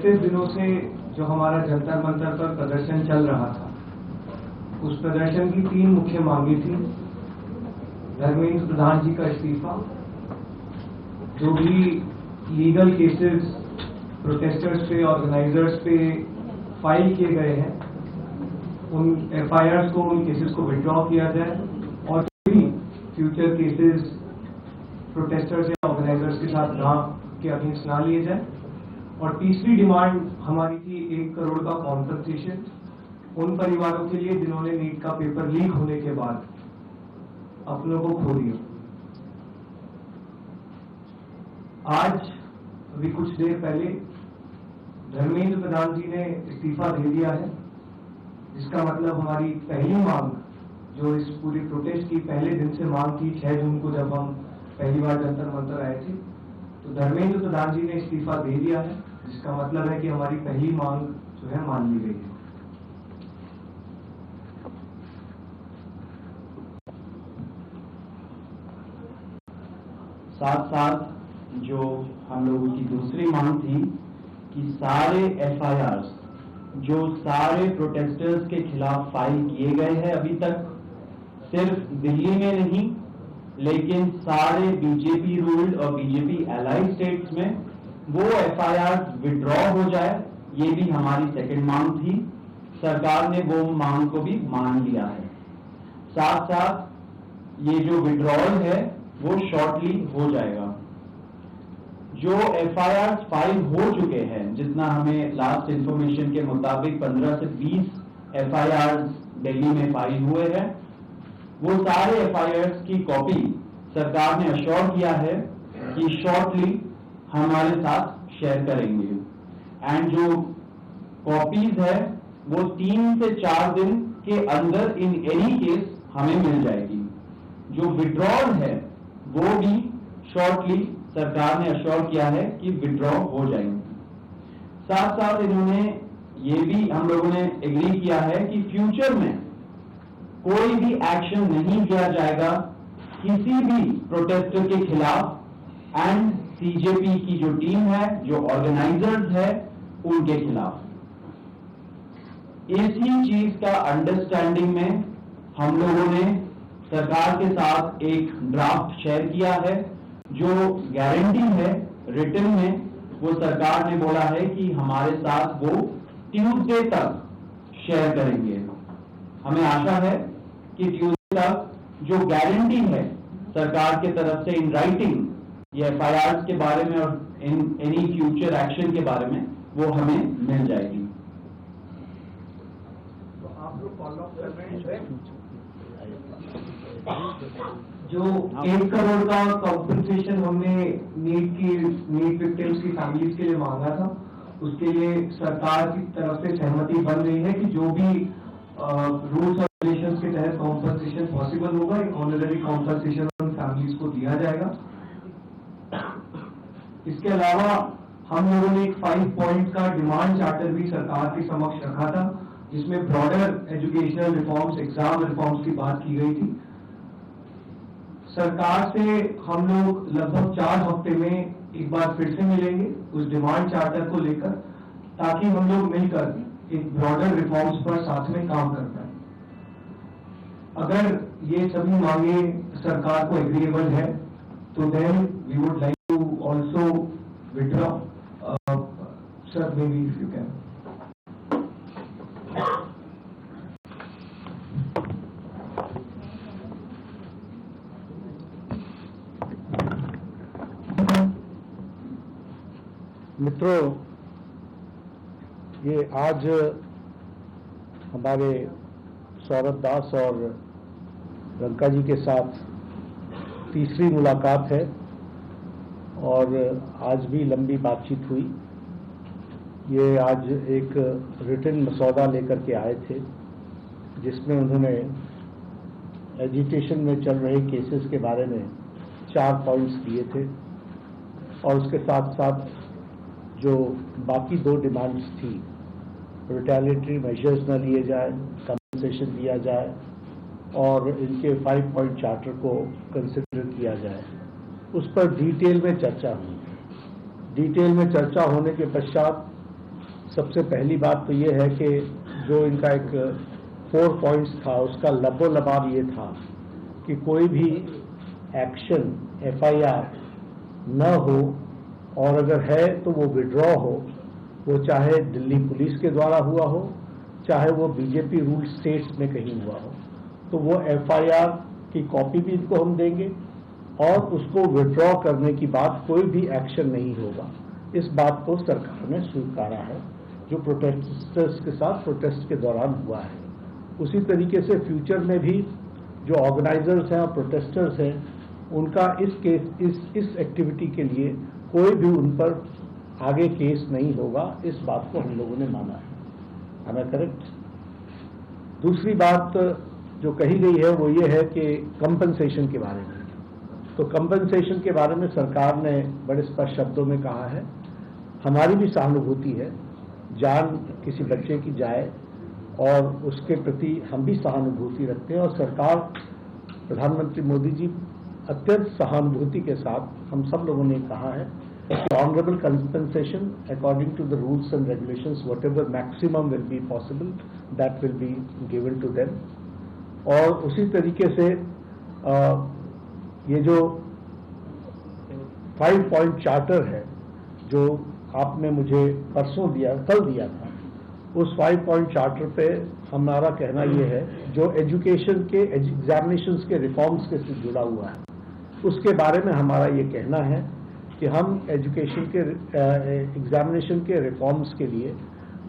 36 दिनों से जो हमारा जंतर मंतर पर प्रदर्शन चल रहा था, उस प्रदर्शन की 3 मुख्य मांगे थी। धर्मेंद्र प्रधान जी का इस्तीफा, जो भी लीगल केसेस प्रोटेस्टर्स पे, ऑर्गेनाइजर्स पे फाइल किए गए हैं, उन FIRs को, उन केसेस को विड्रॉ किया जाए और भी फ्यूचर केसेस प्रोटेस्टर्स या ऑर्गेनाइजर्स के साथ ना के अगेंस्ट ना लिए जाए। और तीसरी डिमांड हमारी थी 1 करोड़ का कॉम्पनसेशन उन परिवारों के लिए जिन्होंने नीट का पेपर लीक होने के बाद अपनों को खो दिया। आज अभी कुछ देर पहले धर्मेंद्र प्रधान जी ने इस्तीफा दे दिया है, जिसका मतलब हमारी पहली मांग, जो इस पूरी प्रोटेस्ट की पहले दिन से मांग थी, 6 जून को जब हम पहली बार जंतर मंतर आए थे, तो धर्मेंद्र प्रधान जी ने इस्तीफा दे दिया है, जिसका मतलब है कि हमारी पहली मांग जो है मान ली गई है। साथ साथ जो हम लोगों की दूसरी मांग थी कि सारे FIRs जो सारे प्रोटेस्टर्स के खिलाफ फाइल किए गए हैं अभी तक, सिर्फ दिल्ली में नहीं लेकिन सारे बीजेपी रूल्ड और बीजेपी एलाइड स्टेट्स में वो FIRs विड्रॉ हो जाए, ये भी हमारी सेकंड मांग थी। सरकार ने वो मांग को भी मान लिया है। साथ साथ ये जो विड्रॉल है वो शॉर्टली हो जाएगा। जो FIRs फाइल हो चुके हैं, जितना हमें लास्ट इंफॉर्मेशन के मुताबिक 15 से 20 FIRs दिल्ली में फाइल हुए हैं, वो सारे FIRs की कॉपी सरकार ने अश्योर किया है कि शॉर्टली हमारे साथ शेयर करेंगे। एंड जो कॉपीज है वो 3 से 4 दिन के अंदर इन एनी केस हमें मिल जाएगी। जो विड्रॉल है वो भी शॉर्टली सरकार ने अश्योर किया है कि विड्रॉ हो जाएंगे। साथ साथ इन्होंने ये भी हम लोगों ने एग्री किया है कि फ्यूचर में कोई भी एक्शन नहीं लिया जाएगा किसी भी प्रोटेस्टर के खिलाफ एंड CJP की जो टीम है, जो ऑर्गेनाइजर्स है, उनके खिलाफ। इसी चीज का अंडरस्टैंडिंग में हम लोगों ने सरकार के साथ एक ड्राफ्ट शेयर किया है, जो गारंटी है रिटन में, वो सरकार ने बोला है कि हमारे साथ वो ट्यूसडे तक शेयर करेंगे। हमें आशा है कि ट्यूसडे तक जो गारंटी है सरकार के तरफ से इन राइटिंग ये FIRs के बारे में और एनी फ्यूचर एक्शन के बारे में वो हमें मिल जाएगी। तो आप लोग फॉलो अप कर रहे हैं जो 1 करोड़ का कॉम्पनसेशन हमने नीट विक्टिम्स की फैमिलीज के लिए मांगा था, उसके लिए सरकार की तरफ से सहमति बन रही है कि जो भी रूल्स और रेगुलेशंस के तहत कॉम्पनसेशन पॉसिबल होगा, एक ऑनररी कॉम्पनसेशन उन फैमिलीज को दिया जाएगा। इसके अलावा हम लोगों ने एक 5 पॉइंट का डिमांड चार्टर भी सरकार के समक्ष रखा था, जिसमें broader educational reforms, exam reforms की बात की गई थी। सरकार से हम लोग लगभग 4 हफ्ते में एक बार फिर से मिलेंगे उस डिमांड चार्टर को लेकर, ताकि हम लोग मिलकर एक ब्रॉडर रिफॉर्म्स पर साथ में काम कर पाए। अगर ये सभी मांगे सरकार को एग्रीएबल है तो then we would like to also withdraw. Sir, may be if you can. मित्रों, ये आज हमारे सौरभ दास और रंका जी के साथ तीसरी मुलाकात है और आज भी लंबी बातचीत हुई। ये आज एक रिटन मसौदा लेकर के आए थे, जिसमें उन्होंने एजिटेशन में चल रहे केसेस के बारे में 4 पॉइंट्स दिए थे और उसके साथ साथ जो बाकी 2 डिमांड्स थी, रिटेलिएटरी मेजर्स न लिए जाए, कंपनसेशन दिया जाए और इनके 5 पॉइंट चार्टर को कंसिडर किया जाए, उस पर डिटेल में चर्चा हुई। डिटेल में चर्चा होने के पश्चात सबसे पहली बात तो ये है कि जो इनका एक 4 पॉइंट्स था उसका लबोलबाब ये था कि कोई भी एक्शन FIR न हो, और अगर है तो वो विड्रॉ हो, वो चाहे दिल्ली पुलिस के द्वारा हुआ हो, चाहे वो बीजेपी रूल स्टेट्स में कहीं हुआ हो, तो वो FIR की कॉपी भी इनको हम देंगे और उसको विड्रॉ करने की बात कोई भी एक्शन नहीं होगा। इस बात को सरकार ने स्वीकारा है जो प्रोटेस्टर्स के साथ प्रोटेस्ट के दौरान हुआ है। उसी तरीके से फ्यूचर में भी जो ऑर्गेनाइजर्स हैं और प्रोटेस्टर्स हैं उनका इस एक्टिविटी के लिए कोई भी उन पर आगे केस नहीं होगा, इस बात को हम लोगों ने माना है। Am I correct? दूसरी बात जो कही गई है वो ये है कि कंपनसेशन के बारे में। तो कंपनसेशन के बारे में सरकार ने बड़े स्पष्ट शब्दों में कहा है, हमारी भी सहानुभूति है, जान किसी बच्चे की जाए और उसके प्रति हम भी सहानुभूति रखते हैं, और सरकार प्रधानमंत्री मोदी जी अत्यंत सहानुभूति के साथ हम सब लोगों ने कहा है कि honourable compensation according to the rules and regulations whatever maximum will be possible that will be given to them. और उसी तरीके से ये जो 5 पॉइंट चार्टर है जो आपने मुझे परसों दिया, कल दिया था, उस 5 पॉइंट चार्टर पे हमारा कहना ये है जो एजुकेशन के एग्जामिनेशंस के रिफॉर्म्स के से जुड़ा हुआ है, उसके बारे में हमारा ये कहना है कि हम एजुकेशन के एग्जामिनेशन के रिफॉर्म्स के लिए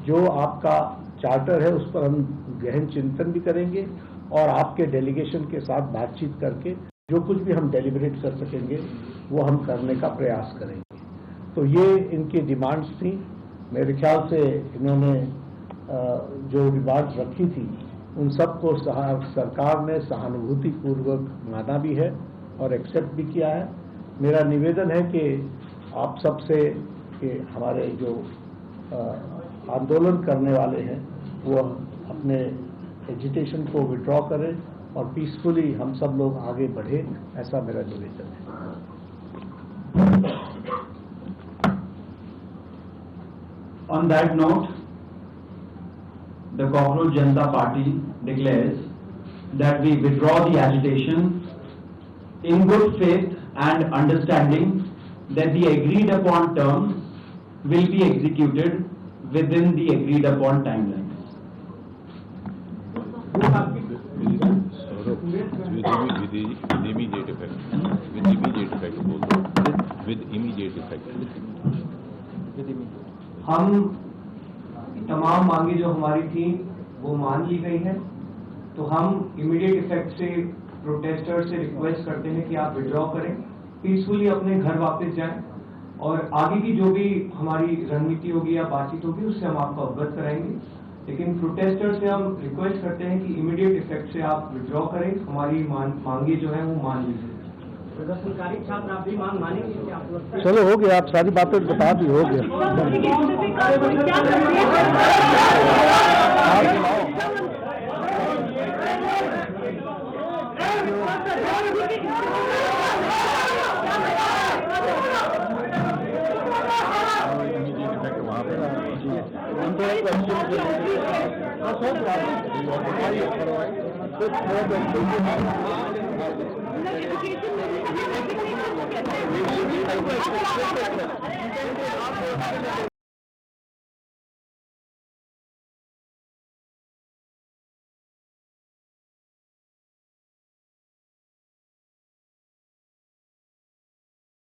जो आपका चार्टर है उस पर हम गहन चिंतन भी करेंगे और आपके डेलीगेशन के साथ बातचीत करके जो कुछ भी हम डेलिब्रेट कर सकेंगे वो हम करने का प्रयास करेंगे। तो ये इनकी डिमांड्स थी। मेरे ख्याल से इन्होंने जो डिमांड्स रखी थी उन सबको सरकार ने सहानुभूतिपूर्वक माना भी है और एक्सेप्ट भी किया है। मेरा निवेदन है कि आप सबसे कि हमारे जो आंदोलन करने वाले हैं वो अपने एजिटेशन को विड्रॉ करें और पीसफुली हम सब लोग आगे बढ़े, ऐसा मेरा निवेदन है। On that note, the Cockroach Janata Party declares that we withdraw the agitation in good faith and understanding that the agreed upon terms will be executed within the agreed upon timelines. With immediate effect. With immediate effect बोलते हैं। With immediate effect. हम तमाम मांगे जो हमारी थी वो मान ली गई है, तो हम इमीडिएट इफेक्ट से प्रोटेस्टर्स से रिक्वेस्ट करते हैं कि आप विड्रॉ करें, पीसफुली अपने घर वापस जाएं और आगे की जो भी हमारी रणनीति होगी या बातचीत होगी उससे हम आपको अवगत कराएंगे। लेकिन प्रोटेस्टर्स से हम रिक्वेस्ट करते हैं कि इमीडिएट इफेक्ट से आप विड्रॉ करें, हमारी मांगे जो है वो मान लीजिए। प्रदर्शनकारी छात्र आप भी मांग मानेंगे कि आप लोग चलो हो गया, आप सारी बातें बता दी, हो गया। एजुकेशन